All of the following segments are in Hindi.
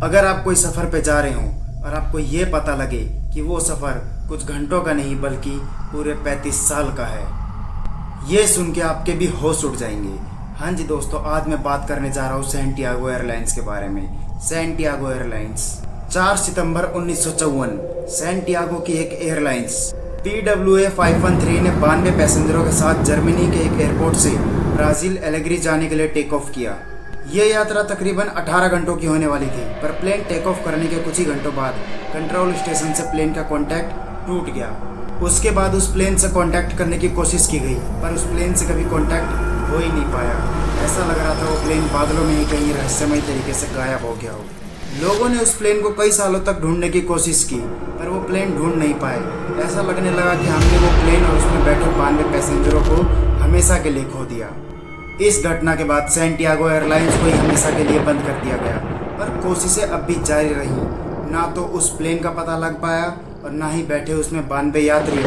अगर आप कोई सफ़र पे जा रहे हो और आपको ये पता लगे कि वो सफ़र कुछ घंटों का नहीं बल्कि पूरे 35 साल का है, ये सुन के आपके भी होश उड़ जाएंगे। हाँ जी दोस्तों, आज मैं बात करने जा रहा हूँ सैंटियागो एयरलाइंस के बारे में। सैंटियागो एयरलाइंस 4 सितंबर 1954 सैंटियागो की एक एयरलाइंस PWA 513 ने 92 पैसेंजरों के साथ जर्मनी के एक एयरपोर्ट से ब्राज़ील एलेग्री जाने के लिए टेक ऑफ किया। ये यात्रा तकरीबन 18 घंटों की होने वाली थी, पर प्लेन टेक ऑफ करने के कुछ ही घंटों बाद कंट्रोल स्टेशन से प्लेन का कॉन्टैक्ट टूट गया। उसके बाद उस प्लेन से कॉन्टैक्ट करने की कोशिश की गई, पर उस प्लेन से कभी कॉन्टैक्ट हो ही नहीं पाया। ऐसा लग रहा था वो प्लेन बादलों में ही कहीं रहस्यमय तरीके से गायब हो गया हो। लोगों ने उस प्लेन को कई सालों तक ढूंढने की कोशिश की, पर वो प्लेन ढूंढ नहीं पाए। ऐसा लगने लगा कि हमने वो प्लेन और उसमें बैठे 92 पैसेंजरों को हमेशा के लिए खो दिया। इस घटना के बाद सैंटियागो एयरलाइंस को ही हमेशा के लिए बंद कर दिया गया, पर कोशिशें अब भी जारी रहीं। ना तो उस प्लेन का पता लग पाया और ना ही बैठे उसमें 92 यात्री।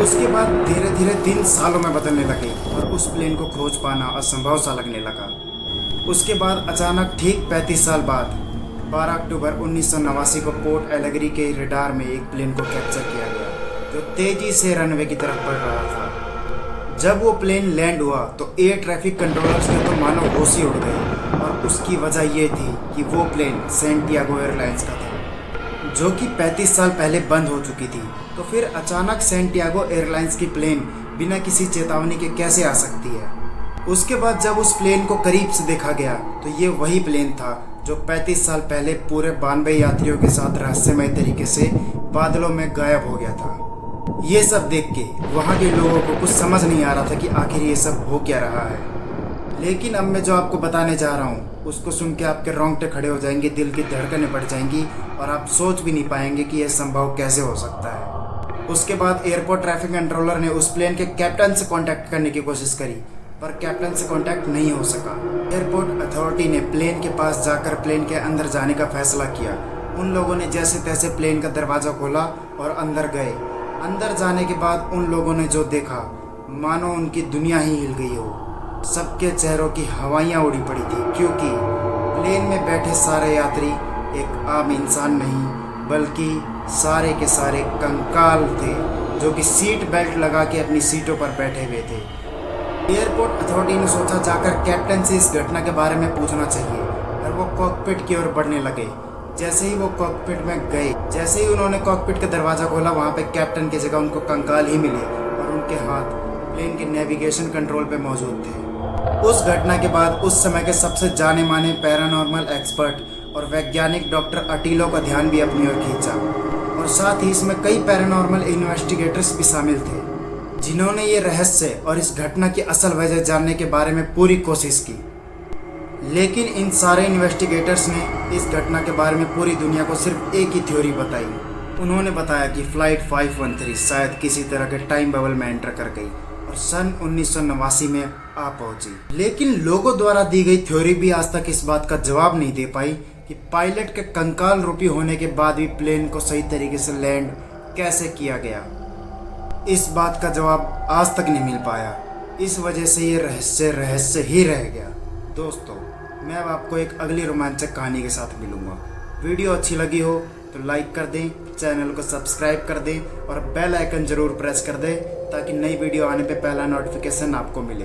उसके बाद धीरे धीरे दिन सालों में बदलने लगे और उस प्लेन को खोज पाना असंभव सा लगने लगा। उसके बाद अचानक ठीक 35 साल बाद 12 अक्टूबर 1989 को पोर्ट एलेग्री के रडार में एक प्लेन को कैप्चर किया गया जो तेजी से रनवे की तरफ बढ़ रहा था। जब वो प्लेन लैंड हुआ तो एयर ट्रैफिक कंट्रोलर्स के तो मानो होश ही उड़ गए, और उसकी वजह ये थी कि वो प्लेन सैंटियागो एयरलाइंस का था, जो कि 35 साल पहले बंद हो चुकी थी। तो फिर अचानक सैंटियागो एयरलाइंस की प्लेन बिना किसी चेतावनी के कैसे आ सकती है? उसके बाद जब उस प्लेन को करीब से देखा गया तो ये वही प्लेन था जो 35 साल पहले पूरे 92 यात्रियों के साथ रहस्यमय तरीके से बादलों में गायब हो गया था। ये सब देख के वहाँ के लोगों को कुछ समझ नहीं आ रहा था कि आखिर ये सब हो क्या रहा है। लेकिन अब मैं जो आपको बताने जा रहा हूँ उसको सुन के आपके रोंगटे खड़े हो जाएंगे, दिल की धड़कनें बढ़ जाएंगी और आप सोच भी नहीं पाएंगे कि यह संभव कैसे हो सकता है। उसके बाद एयरपोर्ट ट्रैफिक कंट्रोलर ने उस प्लेन के कैप्टन से कॉन्टैक्ट करने की कोशिश करी, पर कैप्टन से कॉन्टैक्ट नहीं हो सका। एयरपोर्ट अथॉरिटी ने प्लेन के पास जाकर प्लेन के अंदर जाने का फैसला किया। उन लोगों ने जैसे तैसे प्लेन का दरवाज़ा खोला और अंदर गए। अंदर जाने के बाद उन लोगों ने जो देखा मानो उनकी दुनिया ही हिल गई हो। सबके चेहरों की हवाइयाँ उड़ी पड़ी थी, क्योंकि प्लेन में बैठे सारे यात्री एक आम इंसान नहीं बल्कि सारे के सारे कंकाल थे, जो कि सीट बेल्ट लगा के अपनी सीटों पर बैठे हुए थे। एयरपोर्ट अथॉरिटी ने सोचा जाकर कैप्टन से इस घटना के बारे में पूछना चाहिए, और वो कॉकपिट की ओर बढ़ने लगे। जैसे ही वो कॉकपिट में गए, जैसे ही उन्होंने कॉकपिट का दरवाज़ा खोला, वहाँ पे कैप्टन की जगह उनको कंकाल ही मिले और उनके हाथ प्लेन के नेविगेशन कंट्रोल पे मौजूद थे। उस घटना के बाद उस समय के सबसे जाने माने पैरानॉर्मल एक्सपर्ट और वैज्ञानिक डॉक्टर अटीलो का ध्यान भी अपनी ओर खींचा, और साथ ही इसमें कई पैरानॉर्मल इन्वेस्टिगेटर्स भी शामिल थे, जिन्होंने ये रहस्य और इस घटना की असल वजह जानने के बारे में पूरी कोशिश की। लेकिन इन सारे इन्वेस्टिगेटर्स ने इस घटना के बारे में पूरी दुनिया को सिर्फ एक ही थ्योरी बताई। उन्होंने बताया कि फ्लाइट 513 शायद किसी तरह के टाइम बबल में एंटर कर गई और सन 1989 में आ पहुंची। लेकिन लोगों द्वारा दी गई थ्योरी भी आज तक इस बात का जवाब नहीं दे पाई कि पायलट के कंकाल रूपी होने के बाद भी प्लेन को सही तरीके से लैंड कैसे किया गया। इस बात का जवाब आज तक नहीं मिल पाया। इस वजह से ये रहस्य ही रह गया। दोस्तों, मैं अब आपको एक अगली रोमांचक कहानी के साथ मिलूंगा। वीडियो अच्छी लगी हो तो लाइक कर दें, चैनल को सब्सक्राइब कर दें और बेल आइकन ज़रूर प्रेस कर दें ताकि नई वीडियो आने पे पहला नोटिफिकेशन आपको मिले।